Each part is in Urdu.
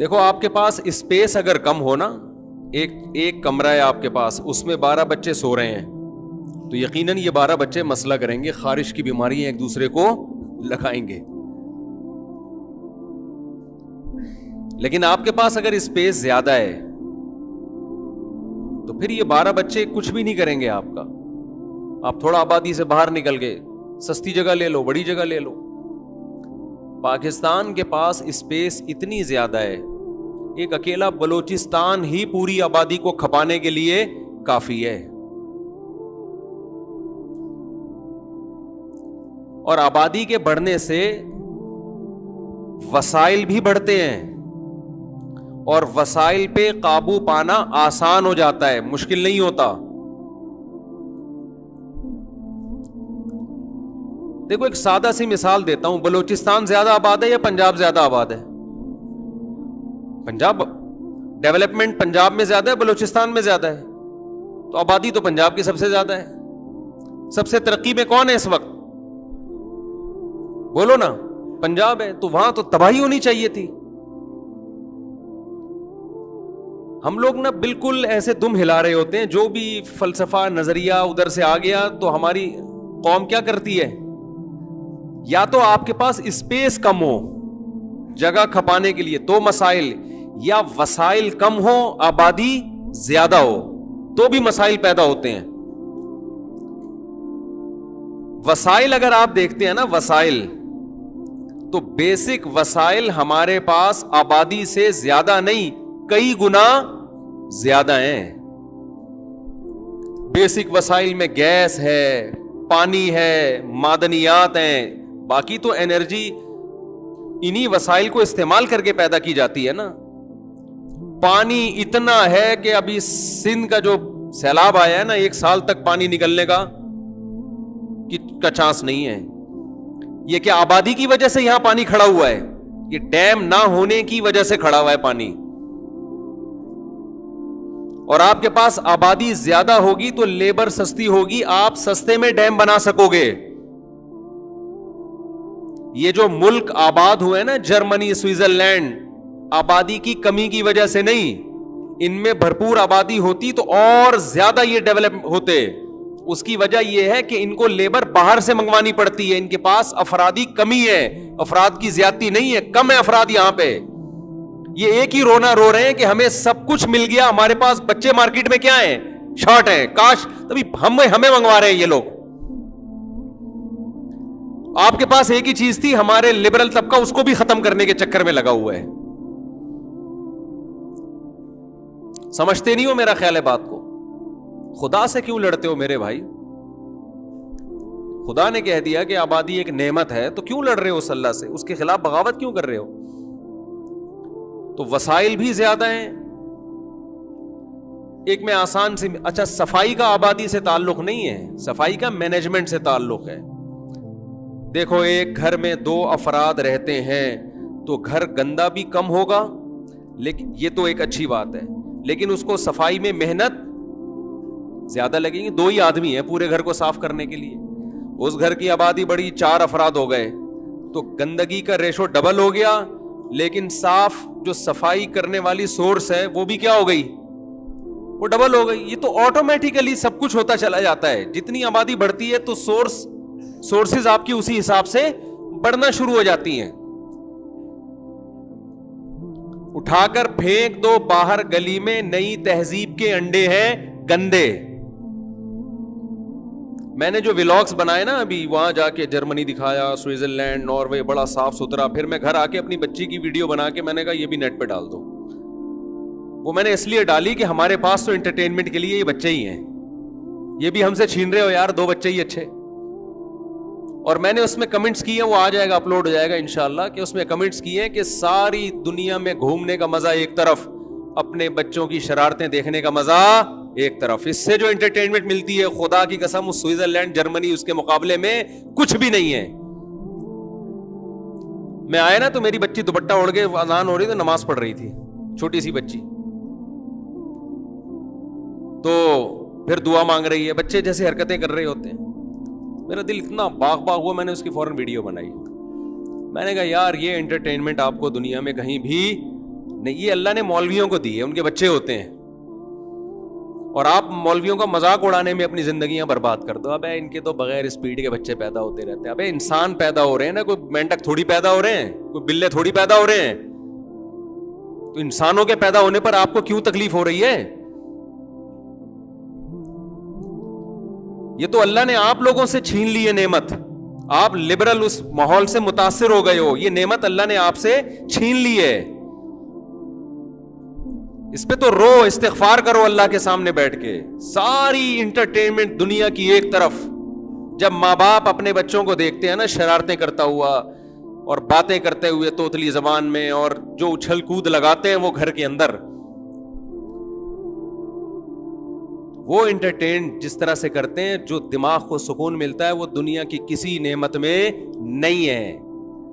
دیکھو آپ کے پاس اسپیس اگر کم ہو نا, ایک کمرہ ہے آپ کے پاس, اس میں 12 بچے سو رہے ہیں, تو یقیناً یہ 12 بچے مسئلہ کریں گے, خارش کی بیماریاں ایک دوسرے کو لگائیں گے. لیکن آپ کے پاس اگر اسپیس زیادہ ہے تو پھر یہ 12 بچے کچھ بھی نہیں کریں گے آپ کا. آپ تھوڑا آبادی سے باہر نکل گئے, سستی جگہ لے لو, بڑی جگہ لے لو. پاکستان کے پاس اسپیس اتنی زیادہ ہے, ایک اکیلا بلوچستان ہی پوری آبادی کو کھپانے کے لیے کافی ہے. اور آبادی کے بڑھنے سے وسائل بھی بڑھتے ہیں, اور وسائل پہ قابو پانا آسان ہو جاتا ہے, مشکل نہیں ہوتا. دیکھو ایک سادہ سی مثال دیتا ہوں, بلوچستان زیادہ آباد ہے یا پنجاب زیادہ آباد ہے؟ پنجاب, ڈیولپمنٹ پنجاب میں زیادہ ہے, بلوچستان میں زیادہ ہے, تو آبادی تو پنجاب کی سب سے زیادہ ہے. سب سے ترقی میں کون ہے اس وقت؟ بولو نا, پنجاب ہے. تو وہاں تو تباہی ہونی چاہیے تھی. ہم لوگ نا بالکل ایسے دم ہلا رہے ہوتے ہیں, جو بھی فلسفہ نظریہ ادھر سے آ گیا تو ہماری قوم کیا کرتی ہے, یا تو آپ کے پاس اسپیس کم ہو جگہ کھپانے کے لیے تو مسائل, یا وسائل کم ہو آبادی زیادہ ہو تو بھی مسائل پیدا ہوتے ہیں. وسائل اگر آپ دیکھتے ہیں نا, وسائل تو بیسک وسائل ہمارے پاس آبادی سے زیادہ نہیں, کئی گنا زیادہ ہیں. بیسک وسائل میں گیس ہے, پانی ہے, معدنیات ہیں, باقی تو انرجی انہی وسائل کو استعمال کر کے پیدا کی جاتی ہے نا. پانی اتنا ہے کہ ابھی سندھ کا جو سیلاب آیا ہے نا, 1 سال تک پانی نکلنے کا چانس نہیں ہے. یہ کیا آبادی کی وجہ سے یہاں پانی کھڑا ہوا ہے؟ یہ ڈیم نہ ہونے کی وجہ سے کھڑا ہوا ہے پانی. اور آپ کے پاس آبادی زیادہ ہوگی تو لیبر سستی ہوگی, آپ سستے میں ڈیم بنا سکو گے. یہ جو ملک آباد ہوئے نا, جرمنی, سوئٹزرلینڈ, آبادی کی کمی کی وجہ سے نہیں, ان میں بھرپور آبادی ہوتی تو اور زیادہ یہ ڈیولپ ہوتے. اس کی وجہ یہ ہے کہ ان کو لیبر باہر سے منگوانی پڑتی ہے, ان کے پاس افرادی کمی ہے, افراد کی زیادتی نہیں ہے, کم ہے افراد یہاں پہ. یہ ایک ہی رونا رو رہے ہیں کہ ہمیں سب کچھ مل گیا, ہمارے پاس بچے مارکیٹ میں کیا ہیں, شارٹ ہیں, کاش تبھی ہمیں منگوا رہے ہیں یہ لوگ. آپ کے پاس ایک ہی چیز تھی, ہمارے لبرل طبقہ اس کو بھی ختم کرنے کے چکر میں لگا ہوا ہے. سمجھتے نہیں ہو میرا خیال ہے بات کو. خدا سے کیوں لڑتے ہو میرے بھائی؟ خدا نے کہہ دیا کہ آبادی ایک نعمت ہے, تو کیوں لڑ رہے ہو اس اللہ سے, اس کے خلاف بغاوت کیوں کر رہے ہو؟ تو وسائل بھی زیادہ ہیں. ایک میں آسان سی, اچھا صفائی کا آبادی سے تعلق نہیں ہے, صفائی کا مینجمنٹ سے تعلق ہے. دیکھو ایک گھر میں 2 افراد رہتے ہیں تو گھر گندا بھی کم ہوگا, لیکن یہ تو ایک اچھی بات ہے, لیکن اس کو صفائی میں محنت زیادہ لگیں گی. 2 ہی آدمی ہیں پورے گھر کو صاف کرنے کے لیے, اس گھر کی آبادی بڑی, 4 افراد ہو گئے تو گندگی کا ریشو ڈبل ہو گیا, لیکن صاف جو صفائی کرنے والی سورس ہے وہ بھی کیا ہو گئی, وہ ڈبل ہو گئی. یہ تو آٹومیٹیکلی سب کچھ ہوتا چلا جاتا ہے. جتنی آبادی بڑھتی ہے تو سورسز آپ کی اسی حساب سے بڑھنا شروع ہو جاتی ہیں. اٹھا کر پھینک دو باہر گلی میں, نئی تہذیب کے انڈے ہیں گندے. میں نے جو ولاگز بنائے نا ابھی, وہاں جا کے جرمنی دکھایا, سوئٹزرلینڈ, ناروے, بڑا صاف ستھرا, پھر میں گھر آ کے اپنی بچی کی ویڈیو بنا کے میں نے کہا یہ بھی نیٹ پہ ڈال دو. وہ میں نے اس لیے ڈالی کہ ہمارے پاس تو انٹرٹینمنٹ کے لیے یہ بچے ہی ہیں, یہ بھی ہم سے چھین رہے ہو یار, 2 بچے ہی اچھے. اور میں نے اس میں کمنٹس کیے, وہ آ جائے گا, اپلوڈ ہو جائے گا انشاءاللہ, کہ اس میں کمنٹس کیے کہ ساری دنیا میں گھومنے کا مزہ ایک طرف, اپنے بچوں کی شرارتیں دیکھنے کا مزہ ایک طرف. اس سے جو انٹرٹینمنٹ ملتی ہے خدا کی قسم اس سوئٹزرلینڈ, جرمنی, اس کے مقابلے میں کچھ بھی نہیں ہے. میں آیا نا تو میری بچی دوپٹہ اوڑھ کے, اذان ہو رہی تو نماز پڑھ رہی تھی, چھوٹی سی بچی, تو پھر دعا مانگ رہی ہے. بچے جیسے حرکتیں کر رہے ہوتے ہیں, میرا دل اتنا باغ ہوا, میں نے اس کی فوراً ویڈیو بنائی. میں نے کہا یار یہ انٹرٹینمنٹ آپ کو دنیا میں کہیں بھی نہیں, یہ اللہ نے مولویوں کو دی ہے, ان کے بچے ہوتے ہیں, اور آپ مولویوں کا مذاق اڑانے میں اپنی زندگیاں برباد کر دو. ابے ان کے تو بغیر اسپیڈ کے بچے پیدا ہوتے رہتے ہیں. ابے انسان پیدا ہو رہے ہیں نا, کوئی مینڈک تھوڑی پیدا ہو رہے ہیں, کوئی بلے تھوڑی پیدا ہو رہے ہیں. تو انسانوں کے پیدا ہونے پر آپ کو کیوں تکلیف ہو رہی ہے؟ یہ تو اللہ نے آپ لوگوں سے چھین لی ہے نعمت. آپ لبرل اس ماحول سے متاثر ہو گئے ہو, یہ نعمت اللہ نے آپ سے چھین لی ہے. اس پہ تو رو, استغفار کرو اللہ کے سامنے بیٹھ کے. ساری انٹرٹینمنٹ دنیا کی ایک طرف. جب ماں باپ اپنے بچوں کو دیکھتے ہیں نا شرارتیں کرتا ہوا اور باتیں کرتے ہوئے توتلی زبان میں, اور جو اچھل کود لگاتے ہیں وہ گھر کے اندر, وہ انٹرٹین جس طرح سے کرتے ہیں, جو دماغ کو سکون ملتا ہے وہ دنیا کی کسی نعمت میں نہیں ہے.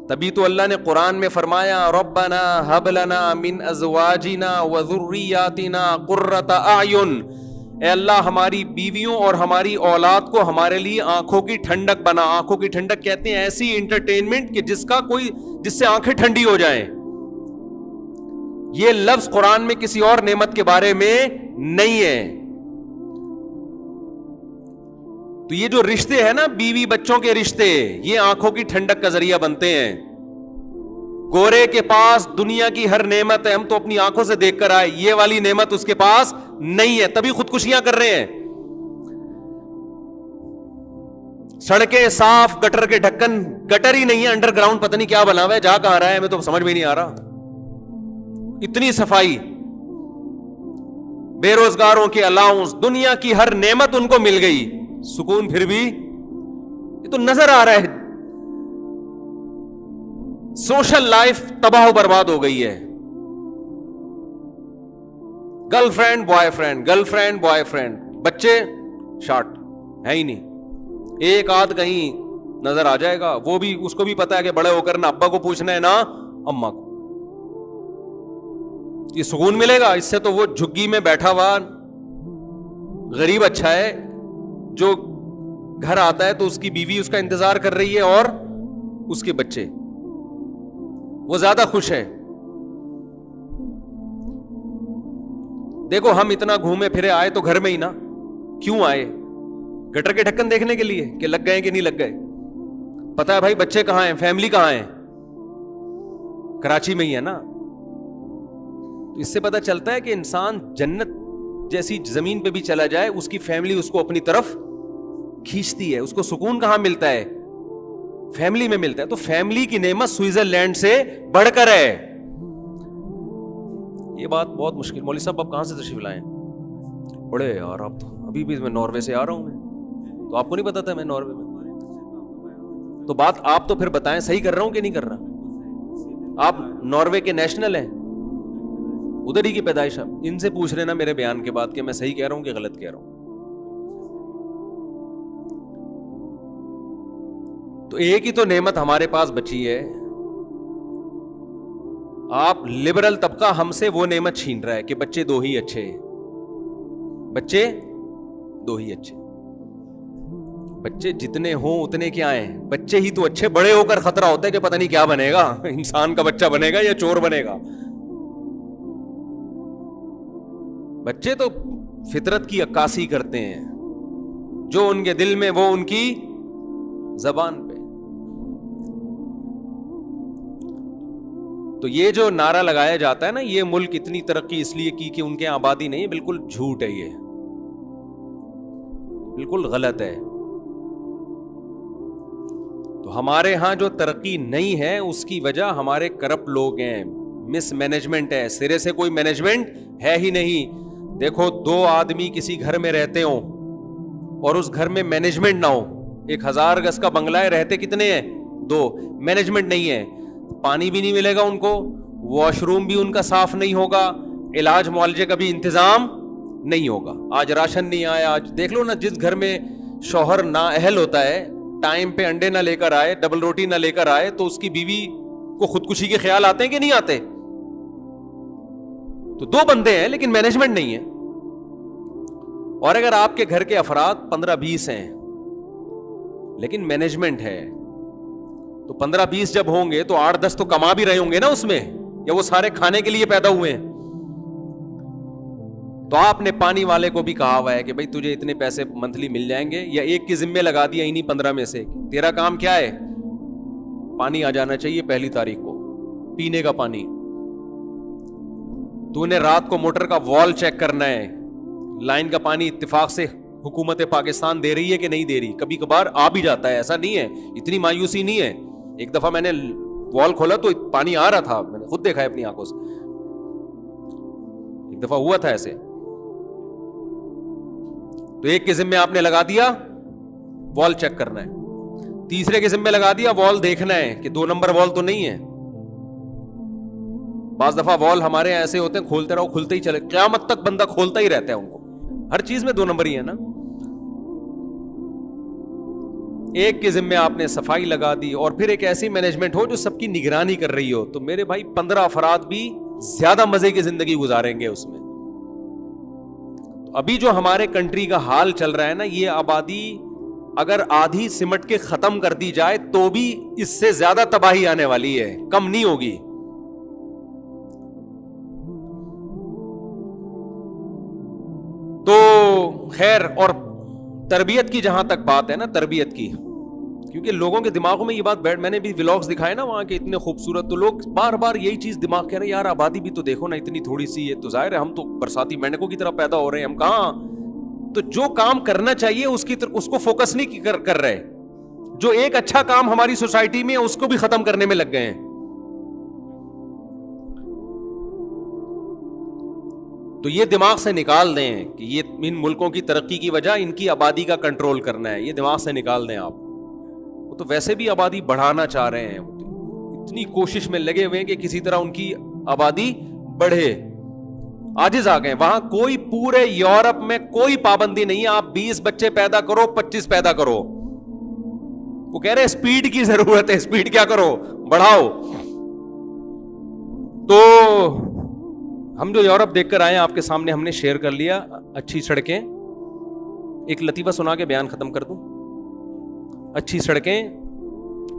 تبھی تو اللہ نے قرآن میں فرمایا ربنا ہب لنا من ازواجنا وذریاتنا قرۃ اعین, اے اللہ ہماری بیویوں اور ہماری اولاد کو ہمارے لیے آنکھوں کی ٹھنڈک بنا. آنکھوں کی ٹھنڈک کہتے ہیں ایسی انٹرٹینمنٹ کہ جس سے آنکھیں ٹھنڈی ہو جائیں. یہ لفظ قرآن میں کسی اور نعمت کے بارے میں نہیں ہے. تو یہ جو رشتے ہیں نا, بیوی بچوں کے رشتے, یہ آنکھوں کی ٹھنڈک کا ذریعہ بنتے ہیں. گورے کے پاس دنیا کی ہر نعمت ہے, ہم تو اپنی آنکھوں سے دیکھ کر آئے, یہ والی نعمت اس کے پاس نہیں ہے, تبھی خودکشیاں کر رہے ہیں. سڑکیں صاف, گٹر کے ڈھکن, گٹر ہی نہیں ہے, انڈر گراؤنڈ پتہ نہیں کیا بنا ہوا ہے, جا کہاں رہا ہے ہمیں تو سمجھ میں نہیں آ رہا. اتنی صفائی, بے روزگاروں کے الاؤنس, دنیا کی ہر نعمت ان کو مل گئی, سکون پھر بھی. یہ تو نظر آ رہا ہے سوشل لائف تباہ و برباد ہو گئی ہے. Girl friend boy friend, girl friend boy friend, بچے شارٹ ہے ہی نہیں. ایک آدھ کہیں نظر آ جائے گا, وہ بھی اس کو بھی پتا ہے کہ بڑے ہو کر نہ ابا کو پوچھنا ہے نہ اما کو. یہ سکون ملے گا اس سے؟ تو وہ جھگی میں بیٹھا ہوا غریب اچھا ہے, جو گھر آتا ہے تو اس کی بیوی اس کا انتظار کر رہی ہے اور اس کے بچے, وہ زیادہ خوش ہے. دیکھو ہم اتنا گھومے پھرے آئے تو گھر میں ہی نا, کیوں آئے؟ گٹر کے ڈھکن دیکھنے کے لیے کہ لگ گئے کہ نہیں لگ گئے. پتا ہے بھائی بچے کہاں ہیں, فیملی کہاں ہے, کراچی میں ہی ہے نا. تو اس سے پتا چلتا ہے کہ انسان جنت جیسی زمین پہ بھی چلا جائے, اس کی فیملی اس کو اپنی طرف کھینچتی ہے. اس کو سکون کہاں ملتا ہے؟ فیملی میں ملتا ہے. تو فیملی کی نعمت سوئٹزرلینڈ سے بڑھ کر ہے. یہ بات بہت مشکل. مولوی صاحب آپ کہاں سے تشریف لائے؟ بڑے یار آپ تو, ابھی بھی میں ناروے سے آ رہا ہوں. میں تو آپ کو نہیں پتا تھا میں ناروے میں. تو بات آپ تو پھر بتائیں صحیح کر رہا ہوں کہ نہیں کر رہا؟ آپ ناروے کے نیشنل ہیں, ادھر ہی کی پیدائش. آپ ان سے پوچھ رہے نا میرے بیان کے بعد کہ میں صحیح کہہ رہا ہوں کہ غلط کہہ رہا ہوں. تو ایک ہی تو نعمت ہمارے پاس بچی ہے. آپ لبرل طبقہ ہم سے وہ نعمت چھین رہا ہے کہ بچے دو ہی اچھے, بچے دو ہی اچھے. بچے جتنے ہوں اتنے کیا ہیں, بچے ہی تو اچھے. بڑے ہو کر خطرہ ہوتا ہے کہ پتہ نہیں کیا بنے گا, انسان کا بچہ بنے گا یا چور بنے گا. بچے تو فطرت کی عکاسی کرتے ہیں, جو ان کے دل میں وہ ان کی زبان پہ. تو یہ جو نعرہ لگایا جاتا ہے نا, یہ ملک اتنی ترقی اس لیے کی کہ ان کے آبادی نہیں, بالکل جھوٹ ہے, یہ بالکل غلط ہے. تو ہمارے ہاں جو ترقی نہیں ہے اس کی وجہ ہمارے کرپٹ لوگ ہیں, مس مینجمنٹ ہے. سرے سے کوئی مینجمنٹ ہے ہی نہیں. دیکھو دو آدمی کسی گھر میں رہتے ہوں اور اس گھر میں مینجمنٹ نہ ہو, 1000 گز کا بنگلہ ہے, رہتے کتنے ہیں؟ 2. مینجمنٹ نہیں ہے, پانی بھی نہیں ملے گا ان کو, واش روم بھی ان کا صاف نہیں ہوگا, علاج معالجے کا بھی انتظام نہیں ہوگا. آج راشن نہیں آیا, آج دیکھ لو نا, جس گھر میں شوہر نااہل ہوتا ہے, ٹائم پہ انڈے نہ لے کر آئے, ڈبل روٹی نہ لے کر آئے, تو اس کی بیوی کو خودکشی کے خیال آتے ہیں کہ نہیں آتے؟ تو 2 بندے ہیں لیکن مینجمنٹ نہیں ہے. اور اگر آپ کے گھر کے افراد 15-20 ہیں لیکن مینجمنٹ ہے, تو 15-20 جب ہوں گے تو 8-10 تو کما بھی رہے ہوں گے نا اس میں. یا وہ سارے کھانے کے لیے پیدا ہوئے ہیں؟ تو آپ نے پانی والے کو بھی کہا ہوا ہے کہ بھائی تجھے اتنے پیسے منتھلی مل جائیں گے، یا ایک کے ذمے لگا دیا انہی 15 میں سے، تیرا کام کیا ہے؟ پانی آ جانا چاہیے 1 تاریخ کو، پینے کا پانی۔ تو نے رات کو موٹر کا وال چیک کرنا ہے، لائن کا پانی اتفاق سے حکومت پاکستان دے رہی ہے کہ نہیں دے رہی؟ کبھی کبھار آ بھی جاتا ہے، ایسا نہیں ہے، اتنی مایوسی نہیں ہے۔ ایک دفعہ میں نے وال کھولا تو پانی آ رہا تھا، میں نے خود دیکھا ہے اپنی آنکھوں سے، ایک دفعہ ہوا تھا ایسے۔ تو ایک کے ذمہ آپ نے لگا دیا وال چیک کرنا ہے، تیسرے کے ذمہ لگا دیا وال دیکھنا ہے کہ 2 نمبر وال تو نہیں ہے۔ بعض دفعہ وال ہمارے ایسے ہوتے ہیں کھولتے رہو کھلتے ہی چلے، قیامت تک بندہ کھولتا ہی رہتا ہے ان کو، ہر چیز میں 2 نمبر ہی ہے نا۔ ایک کے ذمہ آپ نے صفائی لگا دی، اور پھر ایک ایسی مینجمنٹ ہو جو سب کی نگرانی کر رہی ہو، تو میرے بھائی 15 افراد بھی زیادہ مزے کی زندگی گزاریں گے اس میں۔ ابھی جو ہمارے کنٹری کا حال چل رہا ہے نا، یہ آبادی اگر آدھی سمٹ کے ختم کر دی جائے تو بھی اس سے زیادہ تباہی آنے والی ہے، کم نہیں ہوگی۔ تو خیر، اور تربیت کی جہاں تک بات ہے نا، تربیت کی، کیونکہ لوگوں کے دماغوں میں یہ بات بیٹھ، میں نے بھی ولاگز دکھائے نا وہاں کے اتنے خوبصورت، تو لوگ بار بار یہی چیز دماغ کہہ رہے ہیں یار آبادی بھی تو دیکھو نا اتنی تھوڑی سی ہے، تو ظاہر ہے ہم تو برساتی مینڈکوں کی طرح پیدا ہو رہے ہیں، ہم کہاں؟ تو جو کام کرنا چاہیے اس کو فوکس نہیں کر رہے، جو ایک اچھا کام ہماری سوسائٹی میں اس کو بھی ختم کرنے میں لگ گئے ہیں۔ تو یہ دماغ سے نکال دیں کہ یہ ان ملکوں کی ترقی کی وجہ ان کی آبادی کا کنٹرول کرنا ہے، یہ دماغ سے نکال دیں آپ۔ وہ تو ویسے بھی آبادی بڑھانا چاہ رہے ہیں، اتنی کوشش میں لگے ہوئے ہیں کہ کسی طرح ان کی آبادی بڑھے، عاجز آ گئے۔ وہاں کوئی، پورے یورپ میں کوئی پابندی نہیں ہے، آپ 20 بچے پیدا کرو، 25 پیدا کرو۔ وہ کہہ رہے ہیں سپیڈ کی ضرورت ہے، سپیڈ کیا کرو، بڑھاؤ۔ تو ہم جو یورپ دیکھ کر آئے ہیں آپ کے سامنے ہم نے شیئر کر لیا، اچھی سڑکیں، ایک لطیفہ سنا کے بیان ختم کر دوں، اچھی سڑکیں،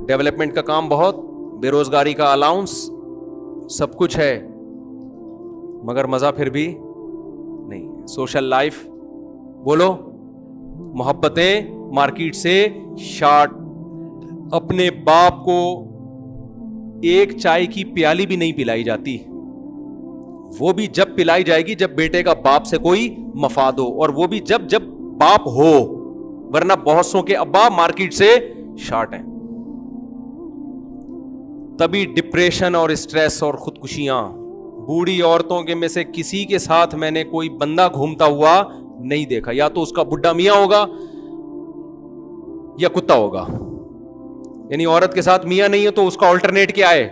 ڈیولپمنٹ کا کام بہت، بے روزگاری کا الاؤنس، سب کچھ ہے، مگر مزہ پھر بھی نہیں۔ سوشل لائف بولو، محبتیں مارکیٹ سے شارٹ، اپنے باپ کو ایک چائے کی پیالی بھی نہیں پلائی جاتی، وہ بھی جب پلائی جائے گی جب بیٹے کا باپ سے کوئی مفاد ہو، اور وہ بھی جب باپ ہو، ورنہ بہت سو کے ابا مارکیٹ سے شارٹ ہیں۔ تبھی ڈپریشن اور اسٹریس اور خودکشیاں۔ بوڑھی عورتوں کے میں سے کسی کے ساتھ میں نے کوئی بندہ گھومتا ہوا نہیں دیکھا، یا تو اس کا بڈھا میاں ہوگا یا کتا ہوگا، یعنی عورت کے ساتھ میاں نہیں ہے تو اس کا آلٹرنیٹ کیا ہے؟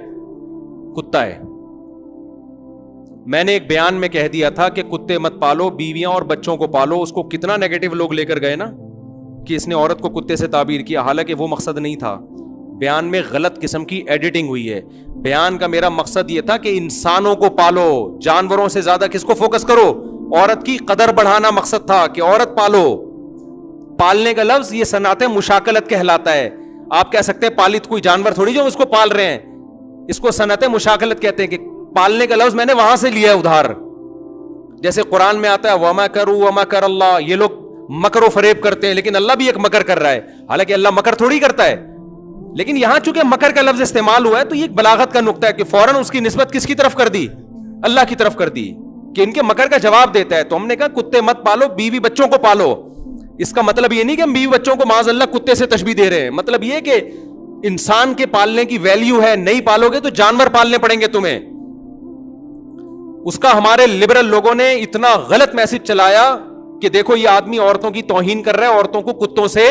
کتا ہے۔ میں نے ایک بیان میں کہہ دیا تھا کہ کتے مت پالو، بیویاں اور بچوں کو پالو۔ اس کو کتنا نیگیٹو لوگ لے کر گئے نا کہ اس نے عورت کو کتے سے تعبیر کیا، حالانکہ وہ مقصد نہیں تھا، بیان میں غلط قسم کی ایڈیٹنگ ہوئی ہے۔ بیان کا میرا مقصد یہ تھا کہ انسانوں کو پالو، جانوروں سے زیادہ کس کو فوکس کرو؟ عورت کی قدر بڑھانا مقصد تھا کہ عورت پالو۔ پالنے کا لفظ یہ صنعت مشاکلت کہلاتا ہے۔ آپ کہہ سکتے ہیں پالت کوئی جانور تھوڑی جو اس کو پال رہے ہیں، اس کو صنعت مشاکلت کہتے ہیں کہ پالنے کا لفظ میں نے وہاں سے لیا ہے ادھار۔ جیسے قرآن میں آتا ہے وَمَكَرُوا وَمَكَرَ اللَّهُ، یہ لوگ مکر و فریب کرتے ہیں لیکن اللہ بھی ایک مکر کر رہا ہے، حالانکہ اللہ مکر تھوڑی کرتا ہے، لیکن یہاں چونکہ مکر کا لفظ استعمال ہوا ہے تو یہ ایک بلاغت کا نقطہ ہے کہ فوراً اس کی نسبت کس کی طرف کر دی؟ اللہ کی طرف کر دی، کہ ان کے مکر کا جواب دیتا ہے۔ تو ہم نے کہا کتے مت پالو، بیوی بچوں کو پالو۔ اس کا مطلب یہ نہیں کہ ہم بیوی بچوں کو معاذ اللہ کتے سے تشبیہ دے رہے ہیں، مطلب یہ کہ انسان کے پالنے کی ویلیو ہے، نہیں پالو گے تو جانور پالنے پڑیں گے تمہیں۔ اس کا ہمارے لبرل لوگوں نے اتنا غلط میسج چلایا کہ دیکھو یہ آدمی عورتوں کی توہین کر رہا ہے، عورتوں کو کتوں سے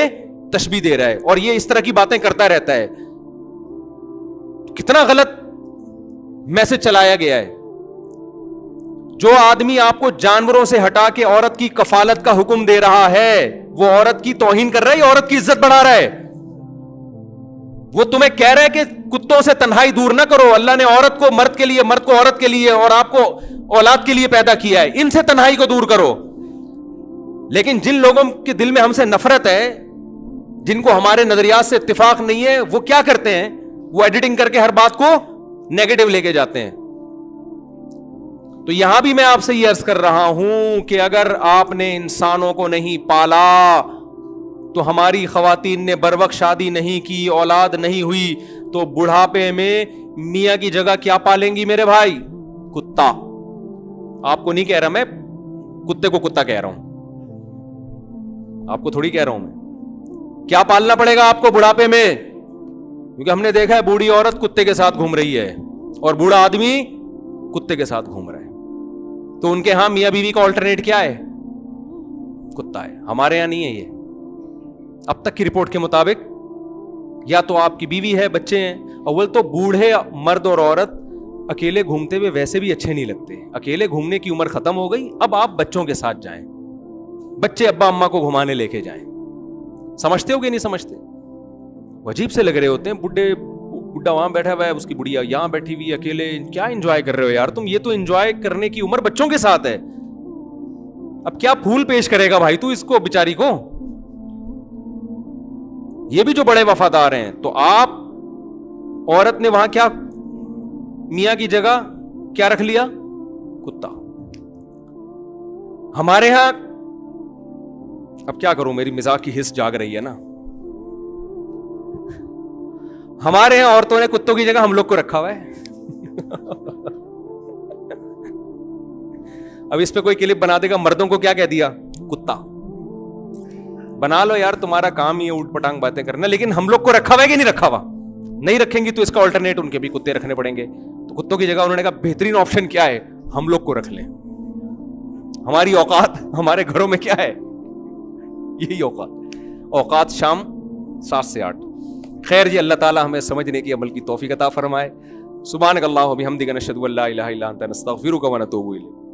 تشبیہ دے رہا ہے، اور یہ اس طرح کی باتیں کرتا رہتا ہے۔ کتنا غلط میسج چلایا گیا ہے۔ جو آدمی آپ کو جانوروں سے ہٹا کے عورت کی کفالت کا حکم دے رہا ہے وہ عورت کی توہین کر رہا ہے یا عورت کی عزت بڑھا رہا ہے؟ وہ تمہیں کہہ رہا ہے کہ کتوں سے تنہائی دور نہ کرو، اللہ نے عورت کو مرد کے لیے، مرد کو عورت کے لیے اور آپ کو اولاد کے لیے پیدا کیا ہے، ان سے تنہائی کو دور کرو۔ لیکن جن لوگوں کے دل میں ہم سے نفرت ہے، جن کو ہمارے نظریات سے اتفاق نہیں ہے، وہ کیا کرتے ہیں؟ وہ ایڈیٹنگ کر کے ہر بات کو نیگیٹو لے کے جاتے ہیں۔ تو یہاں بھی میں آپ سے یہ عرض کر رہا ہوں کہ اگر آپ نے انسانوں کو نہیں پالا تو ہماری خواتین نے بروقت شادی نہیں کی, اولاد نہیں ہوئی, تو بڑھاپے میں میاں کی جگہ کیا پالیں گی میرے بھائی؟ کتا. آپ کو نہیں کہہ رہا میں, کتے کو کتا کہہ رہا ہوں, آپ کو تھوڑی کہہ رہا ہوں میں. کیا پالنا پڑے گا آپ کو بڑھاپے میں؟ کیونکہ ہم نے دیکھا ہے بوڑھی عورت کتے کے ساتھ گھوم رہی ہے اور بوڑھا آدمی کتے کے ساتھ گھوم رہا ہے. تو ان کے ہاں میاں بیوی کا آلٹرنیٹ کیا ہے؟ کتا ہے. ہمارے یہاں نہیں ہے یہ. اب تک کی رپورٹ کے مطابق یا تو آپ کی بیوی ہے, بچے ہیں. اول تو بوڑھے مرد اور عورت اکیلے گھومتے ہوئے ویسے بھی اچھے نہیں لگتے. اکیلے گھومنے کی عمر ختم ہو گئی, اب آپ بچوں کے ساتھ جائیں, بچے ابا اماں کو گھمانے لے کے جائیں. سمجھتے ہو کہ نہیں سمجھتے؟ عجیب سے لگ رہے ہوتے ہیں. بڈھا وہاں بیٹھا ہوا ہے, اس کی بڑھیا یہاں بیٹھی ہوئی اکیلے. کیا انجوائے کر رہے ہو یار تم؟ یہ تو انجوائے کرنے کی عمر بچوں کے ساتھ ہے. اب کیا پھول پیش کرے گا بھائی تو اس کو بیچاری کو؟ یہ بھی جو بڑے وفادار ہیں. تو آپ عورت نے وہاں کیا میاں کی جگہ کیا رکھ لیا؟ کتا. ہمارے ہاں اب کیا کروں, میری مزاح کی حس جاگ رہی ہے نا. ہمارے یہاں عورتوں نے کتوں کی جگہ ہم لوگ کو رکھا ہوا ہے. اب اس پہ کوئی کلپ بنا دے گا, مردوں کو کیا کہہ دیا؟ کتا. بنا لو یار, تمہارا کام ہی ہے اوٹ پٹانگ باتیں کرنا. لیکن ہم لوگ کو رکھا ہوا ہے کہ نہیں رکھا ہوا؟ نہیں رکھیں گی تو اس کا آلٹرنیٹ ان کے بھی کتے رکھنے پڑیں گے. تو کتوں کی جگہ انہوں نے کہا بہترین آپشن کیا ہے؟ ہم لوگ کو رکھ لیں. ہماری اوقات ہمارے گھروں میں کیا ہے؟ یہی اوقات شام 7 سے 8. خیر جی, اللہ تعالی ہمیں سمجھنے کی عمل کی توفیق عطا فرمائے. سبحانک اللہم و بحمدک نشہد ان لا الہ الا انت نستغفرک و نتوب الیک.